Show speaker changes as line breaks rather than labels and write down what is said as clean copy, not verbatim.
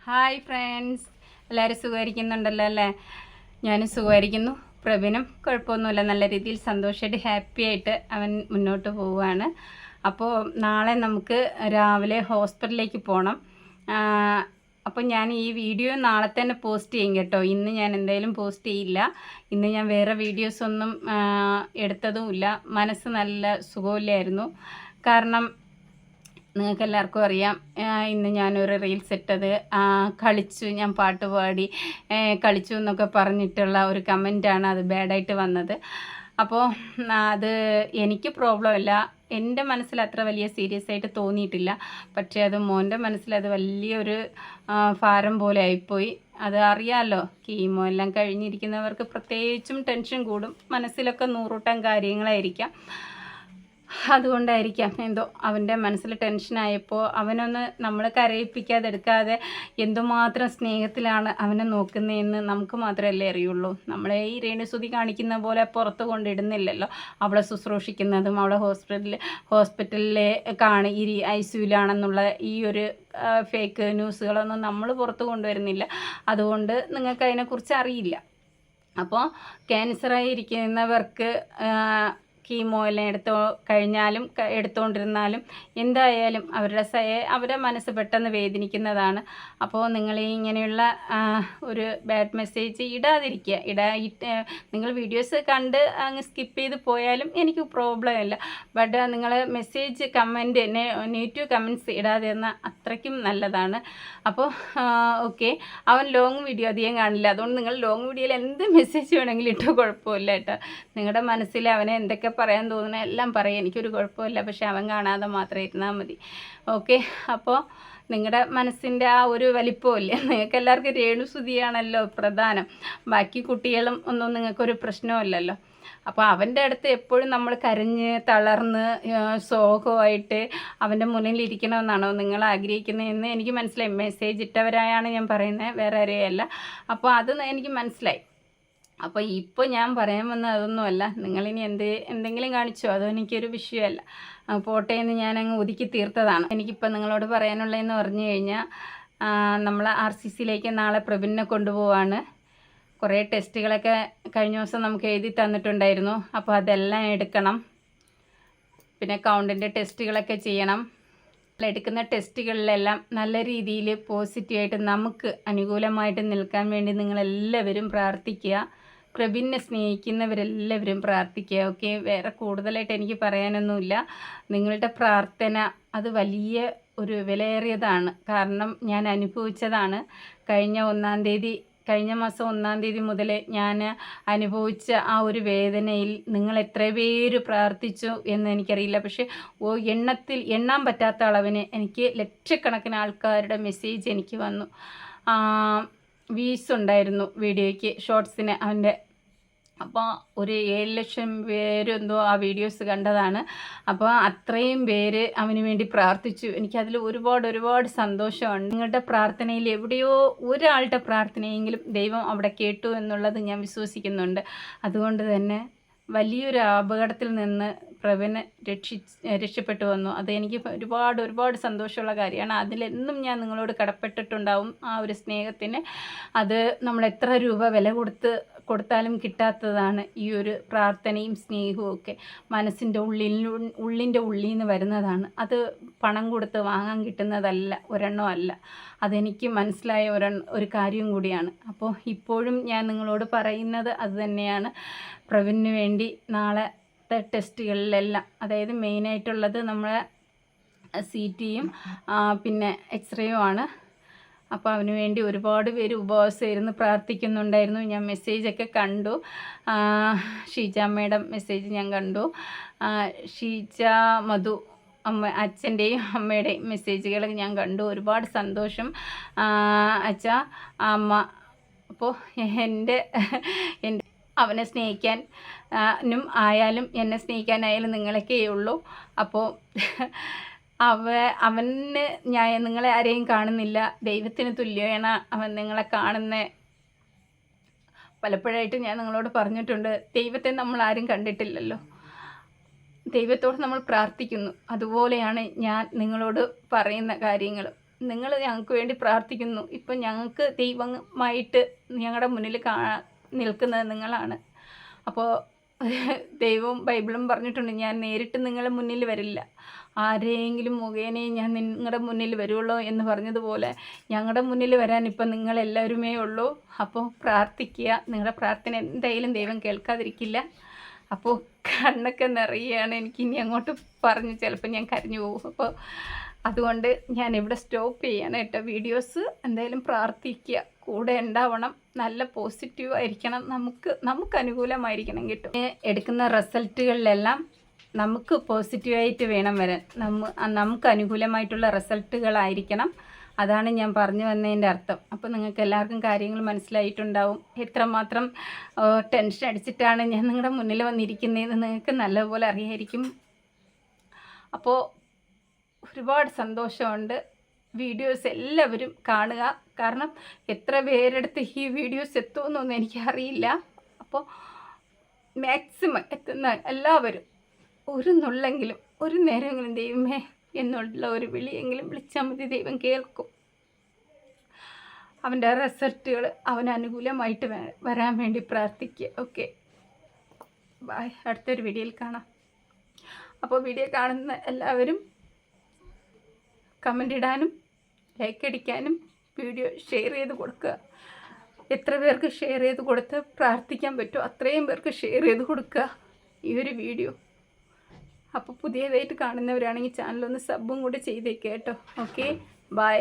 Hi friends, എല്ലാവരും സുഖമായിരിക്കുന്നുണ്ടല്ലോ അല്ലേ? ഞാനും സുഖമായിരിക്കുന്നു. പ്രവീനും കുഴപ്പമൊന്നുമില്ല, നല്ല രീതിയിൽ സന്തോഷമായിട്ട് ഹാപ്പി ആയിട്ട് അവൻ മുന്നോട്ട് പോവുകയാണ്. അപ്പോൾ നാളെ നമുക്ക് രാവിലെ ഹോസ്പിറ്റലിലേക്ക് പോകണം. അപ്പോൾ ഞാൻ ഈ വീഡിയോ നാളെ തന്നെ പോസ്റ്റ് ചെയ്യും കേട്ടോ. ഇന്ന് ഞാൻ എന്തായാലും പോസ്റ്റ് ചെയ്യില്ല. ഇന്ന് ഞാൻ വേറെ വീഡിയോസൊന്നും എടുത്തതുമില്ല. മനസ്സ് നല്ല സുഖമില്ലായിരുന്നു. കാരണം നിങ്ങൾക്ക് എല്ലാവർക്കും അറിയാം, ഇന്ന് ഞാനൊരു റീൽസ് ഇട്ടത് കളിച്ചു, ഞാൻ പാട്ട് പാടി കളിച്ചു എന്നൊക്കെ പറഞ്ഞിട്ടുള്ള ഒരു കമൻറ്റാണ് അത് ബാഡായിട്ട് വന്നത്. അപ്പോൾ അത് എനിക്ക് പ്രോബ്ലം ഇല്ല, എൻ്റെ മനസ്സിൽ അത്ര വലിയ സീരിയസ് ആയിട്ട് തോന്നിയിട്ടില്ല. പക്ഷേ അത് മോൻ്റെ മനസ്സിൽ അത് വലിയൊരു ഭാരം പോലെ ആയിപ്പോയി. അത് അറിയാമല്ലോ, കീമോ എല്ലാം കഴിഞ്ഞിരിക്കുന്നവർക്ക് പ്രത്യേകിച്ചും ടെൻഷൻ കൂടും. മനസ്സിലൊക്കെ നൂറൂട്ടം കാര്യങ്ങളായിരിക്കാം. അതുകൊണ്ടായിരിക്കാം എന്തോ അവൻ്റെ മനസ്സിൽ ടെൻഷനായപ്പോൾ അവനൊന്ന് നമ്മൾ കരയിപ്പിക്കാതെടുക്കാതെ എന്തുമാത്രം സ്നേഹത്തിലാണ് അവനെ നോക്കുന്നതെന്ന് നമുക്ക് മാത്രമല്ലേ അറിയുള്ളൂ. നമ്മളെ ഈ രേണുസുതി കാണിക്കുന്ന പോലെ പുറത്ത് കൊണ്ടിടുന്നില്ലല്ലോ. അവളെ ശുശ്രൂഷിക്കുന്നതും അവളെ ഹോസ്പിറ്റലിലെ ഈ ICUലാണെന്നുള്ള ഈ ഒരു ഫേക്ക് ന്യൂസുകളൊന്നും നമ്മൾ പുറത്ത് കൊണ്ടുവരുന്നില്ല. അതുകൊണ്ട് നിങ്ങൾക്ക് അതിനെക്കുറിച്ച് അറിയില്ല. അപ്പോൾ ക്യാൻസറായിരിക്കുന്നവർക്ക് കീമോ എല്ലാം എടുത്തുകൊണ്ടിരുന്നാലും എന്തായാലും അവരുടെ മനസ്സ് പെട്ടെന്ന് വേദനിക്കുന്നതാണ്. അപ്പോൾ നിങ്ങൾ ഇങ്ങനെയുള്ള ഒരു ബാഡ് മെസ്സേജ് ഇടാതിരിക്കുക. നിങ്ങൾ വീഡിയോസ് കണ്ട് അങ്ങ് സ്കിപ്പ് ചെയ്ത് പോയാലും എനിക്ക് പ്രോബ്ലം ഇല്ല. ബട്ട് നിങ്ങൾ മെസ്സേജ് കമൻറ്റ് നെഗറ്റീവ് കമൻറ്റ്സ് ഇടാതിരുന്ന അത്രയ്ക്കും നല്ലതാണ്. അപ്പോൾ ഓക്കെ, അവൻ ലോങ് വീഡിയോ അധികം കാണില്ല. അതുകൊണ്ട് നിങ്ങൾ ലോങ് വീഡിയോയിൽ എന്ത് മെസ്സേജ് വേണമെങ്കിലും ഇട്ടോ, കുഴപ്പമില്ല കേട്ടോ. നിങ്ങളുടെ മനസ്സിൽ അവനെ എന്തൊക്കെ പറയാൻ തോന്നുന്നത് എല്ലാം പറയും, എനിക്കൊരു കുഴപ്പമില്ല. പക്ഷെ അവൻ കാണാതെ മാത്രം ഇരുന്നാൽ മതി. ഓക്കെ, അപ്പോൾ നിങ്ങളുടെ മനസ്സിൻ്റെ ആ ഒരു വലിപ്പമില്ലേ, നിങ്ങൾക്ക് എല്ലാവർക്കും രേണുസുതിയാണല്ലോ പ്രധാനം. ബാക്കി കുട്ടികളും ഒന്നും നിങ്ങൾക്കൊരു പ്രശ്നമില്ലല്ലോ. അപ്പോൾ അവൻ്റെ അടുത്ത് എപ്പോഴും നമ്മൾ കരഞ്ഞ് തളർന്ന് സോഹമായിട്ട് അവൻ്റെ മുന്നിലിരിക്കണമെന്നാണോ നിങ്ങൾ ആഗ്രഹിക്കുന്നതെന്ന് എനിക്ക് മനസ്സിലായി. മെസ്സേജ് ഇട്ടവരായാണ് ഞാൻ പറയുന്നത്, വേറെ ആരെയല്ല. അപ്പോൾ അത് എനിക്ക് മനസ്സിലായി. അപ്പോൾ ഇപ്പോൾ ഞാൻ പറയാൻ വന്നത് അതൊന്നുമല്ല. നിങ്ങളിനി എന്തെങ്കിലും കാണിച്ചോ, അതോ എനിക്കൊരു വിഷയമല്ല. പോട്ടെ എന്ന് ഞാനങ്ങ് ഒതുക്കി തീർത്തതാണ്. എനിക്കിപ്പോൾ നിങ്ങളോട് പറയാനുള്ളതെന്ന് പറഞ്ഞു കഴിഞ്ഞാൽ, നമ്മൾ RCCയിലേക്ക് നാളെ പ്രവീണിനെ കൊണ്ടുപോവാണ്. കുറേ ടെസ്റ്റുകളൊക്കെ കഴിഞ്ഞ ദിവസം നമുക്ക് എഴുതി തന്നിട്ടുണ്ടായിരുന്നു. അപ്പോൾ അതെല്ലാം എടുക്കണം. പിന്നെ കൗണ്ടിൻ്റെ ടെസ്റ്റുകളൊക്കെ ചെയ്യണം. എടുക്കുന്ന ടെസ്റ്റുകളിലെല്ലാം നല്ല രീതിയിൽ പോസിറ്റീവായിട്ട് നമുക്ക് അനുകൂലമായിട്ട് നിൽക്കാൻ വേണ്ടി നിങ്ങളെല്ലാവരും പ്രാർത്ഥിക്കുക. പ്രവീണിനെ സ്നേഹിക്കുന്നവരെല്ലാവരും പ്രാർത്ഥിക്കുക. ഓക്കെ, വേറെ കൂടുതലായിട്ട് എനിക്ക് പറയാനൊന്നുമില്ല. നിങ്ങളുടെ പ്രാർത്ഥന അത് വലിയ ഒരു വിലയേറിയതാണ്. കാരണം ഞാൻ അനുഭവിച്ചതാണ്. കഴിഞ്ഞ മാസം 1-ാം തീയതി മുതൽ ഞാൻ അനുഭവിച്ച ആ ഒരു വേദനയിൽ നിങ്ങൾ എത്ര പേര് പ്രാർത്ഥിച്ചു എന്ന് എനിക്കറിയില്ല. പക്ഷേ എണ്ണാൻ പറ്റാത്ത അളവിന് എനിക്ക് ലക്ഷക്കണക്കിന് ആൾക്കാരുടെ മെസ്സേജ് എനിക്ക് വന്നു. വ്യൂസ് ഉണ്ടായിരുന്നു വീഡിയോയ്ക്ക്, ഷോർട്സിന് അവൻ്റെ. അപ്പോൾ ഒരു 7 ലക്ഷം പേരെന്തോ ആ വീഡിയോസ് കണ്ടതാണ്. അപ്പോൾ അത്രയും പേര് അവന് വേണ്ടി പ്രാർത്ഥിച്ചു. എനിക്കതിൽ ഒരുപാട് സന്തോഷമുണ്ട്. നിങ്ങളുടെ പ്രാർത്ഥനയിൽ എവിടെയോ ഒരാളുടെ പ്രാർത്ഥനയെങ്കിലും ദൈവം അവിടെ കേട്ടു എന്നുള്ളത് ഞാൻ വിശ്വസിക്കുന്നുണ്ട്. അതുകൊണ്ട് തന്നെ വലിയൊരു അപകടത്തിൽ നിന്ന് പ്രവീണ് രക്ഷപ്പെട്ടു വന്നു. അത് എനിക്ക് ഒരുപാട് സന്തോഷമുള്ള കാര്യമാണ്. അതിലെന്നും ഞാൻ നിങ്ങളോട് കടപ്പെട്ടിട്ടുണ്ടാവും ആ ഒരു സ്നേഹത്തിന്. അത് നമ്മൾ എത്ര രൂപ വില കൊടുത്താലും കിട്ടാത്തതാണ് ഈ ഒരു പ്രാർത്ഥനയും സ്നേഹവും ഒക്കെ. മനസ്സിൻ്റെ ഉള്ളിൻ്റെ ഉള്ളിൽ നിന്ന് വരുന്നതാണ്. അത് പണം കൊടുത്ത് വാങ്ങാൻ കിട്ടുന്നതല്ല, ഒരെണ്ണമല്ല. അതെനിക്ക് മനസ്സിലായ ഒരു കാര്യം കൂടിയാണ്. അപ്പോൾ ഇപ്പോഴും ഞാൻ നിങ്ങളോട് പറയുന്നത് അത് തന്നെയാണ്. പ്രവീണിന് വേണ്ടി നാളത്തെ ടെസ്റ്റുകളിലെല്ലാം, അതായത് മെയിനായിട്ടുള്ളത് നമ്മളെ CTയും പിന്നെ എക്സ്റേയും ആണ്. അപ്പോൾ അവന് വേണ്ടി ഒരുപാട് പേര് ഉപവാസം ഇരുന്ന് പ്രാർത്ഥിക്കുന്നുണ്ടായിരുന്നു. ഞാൻ മെസ്സേജൊക്കെ കണ്ടു. ഷീജ മേഡം മെസ്സേജ് ഞാൻ കണ്ടു. ഷീജ മധു അച്ഛൻ്റെയും അമ്മയുടെയും മെസ്സേജുകൾ ഞാൻ കണ്ടു. ഒരുപാട് സന്തോഷം അച്ഛ, അമ്മ. അപ്പോൾ എൻ്റെ അവനെ സ്നേഹിക്കാനും ആയാലും എന്നെ സ്നേഹിക്കാനായാലും നിങ്ങളൊക്കെ ഉള്ളൂ. അപ്പോൾ അവന് ഞാൻ നിങ്ങളെ ആരെയും കാണുന്നില്ല, ദൈവത്തിന് തുല്യമാണ് അവൻ നിങ്ങളെ കാണുന്നത്. പലപ്പോഴായിട്ട് ഞാൻ നിങ്ങളോട് പറഞ്ഞിട്ടുണ്ട്, ദൈവത്തെ നമ്മൾ ആരും കണ്ടിട്ടില്ലല്ലോ. ദൈവത്തോട് നമ്മൾ പ്രാർത്ഥിക്കുന്നു. അതുപോലെയാണ് ഞാൻ നിങ്ങളോട് പറയുന്ന കാര്യങ്ങൾ. നിങ്ങൾ ഞങ്ങൾക്ക് വേണ്ടി പ്രാർത്ഥിക്കുന്നു. ഇപ്പം ഞങ്ങൾക്ക് ദൈവമായിട്ട് ഞങ്ങളുടെ മുന്നിൽ നിൽക്കുന്നത് നിങ്ങളാണ്. അപ്പോൾ ദൈവവും ബൈബിളും പറഞ്ഞിട്ടുണ്ട്, ഞാൻ നേരിട്ട് നിങ്ങളുടെ മുന്നിൽ വരില്ല, ആരെങ്കിലും മുഖേനേ ഞാൻ നിങ്ങളുടെ മുന്നിൽ വരുള്ളൂ എന്ന് പറഞ്ഞതുപോലെ ഞങ്ങളുടെ മുന്നിൽ വരാൻ ഇപ്പം നിങ്ങളെല്ലാവരുമേ ഉള്ളൂ. അപ്പോൾ പ്രാർത്ഥിക്കുക. നിങ്ങളുടെ പ്രാർത്ഥന എന്തായാലും ദൈവം കേൾക്കാതിരിക്കില്ല. അപ്പോൾ കണ്ണൊക്കെ നിറയുകയാണ്. എനിക്കിനി അങ്ങോട്ട് പറഞ്ഞ് ചിലപ്പോൾ ഞാൻ കരഞ്ഞു പോകും. അപ്പോൾ അതുകൊണ്ട് ഞാൻ ഇവിടെ സ്റ്റോപ്പ് ചെയ്യാണ് കേട്ടോ. വീഡിയോസ് എന്തായാലും പ്രാർത്ഥിക്കുക, കൂടെ ഉണ്ടാവണം, നല്ല പോസിറ്റീവ് ആയിരിക്കണം, നമുക്ക് അനുകൂലമായിരിക്കണം കേട്ടോ. എടുക്കുന്ന റിസൾട്ടുകളിലെല്ലാം നമുക്ക് പോസിറ്റീവായിട്ട് വേണം വരാൻ, നമുക്ക് അനുകൂലമായിട്ടുള്ള റിസൾട്ടുകളായിരിക്കണം. അതാണ് ഞാൻ പറഞ്ഞു വന്നതിൻ്റെ അർത്ഥം. അപ്പോൾ നിങ്ങൾക്ക് എല്ലാവർക്കും കാര്യങ്ങൾ മനസ്സിലായിട്ടുണ്ടാവും. എത്രമാത്രം ടെൻഷൻ അടിച്ചിട്ടാണ് ഞാൻ നിങ്ങളുടെ മുന്നിൽ വന്നിരിക്കുന്നതെന്ന് നിങ്ങൾക്ക് നല്ലപോലെ അറിയായിരിക്കും. അപ്പോൾ ഒരുപാട് സന്തോഷമുണ്ട്. വീഡിയോസ് എല്ലാവരും കാണുക. കാരണം എത്ര പേരെടുത്ത് ഈ വീഡിയോസ് എത്തുമെന്നൊന്നും എനിക്കറിയില്ല. അപ്പോൾ മാക്സിമം എത്തുന്ന എല്ലാവരും ഒരു നുള്ളെങ്കിലും ഒരു നേരമെങ്കിലും ദൈവമേ എന്നുള്ള ഒരു വിളിയെങ്കിലും വിളിച്ചാൽ മതി, ദൈവം കേൾക്കും. അവൻ്റെ റിസൾട്ടുകൾ അവന് അനുകൂലമായിട്ട് വരാൻ വേണ്ടി പ്രാർത്ഥിക്കുക. Okay, bye. അടുത്തൊരു വീഡിയോയിൽ കാണാം. അപ്പോൾ വീഡിയോ കാണുന്ന എല്ലാവരും കമൻ്റ് ഇടാനും ലൈക്ക് അടിക്കാനും വീഡിയോ ഷെയർ ചെയ്ത് കൊടുക്കുക. എത്ര പേർക്ക് ഷെയർ ചെയ്ത് കൊടുത്ത് പ്രാർത്ഥിക്കാൻ പറ്റുമോ അത്രയും പേർക്ക് ഷെയർ ചെയ്ത് കൊടുക്കുക ഈ ഒരു വീഡിയോ. അപ്പോൾ പുതിയതായിട്ട് കാണുന്നവരാണെങ്കിൽ ചാനലൊന്ന് സബും കൂടി ചെയ്തേക്കുക കേട്ടോ. Okay, by.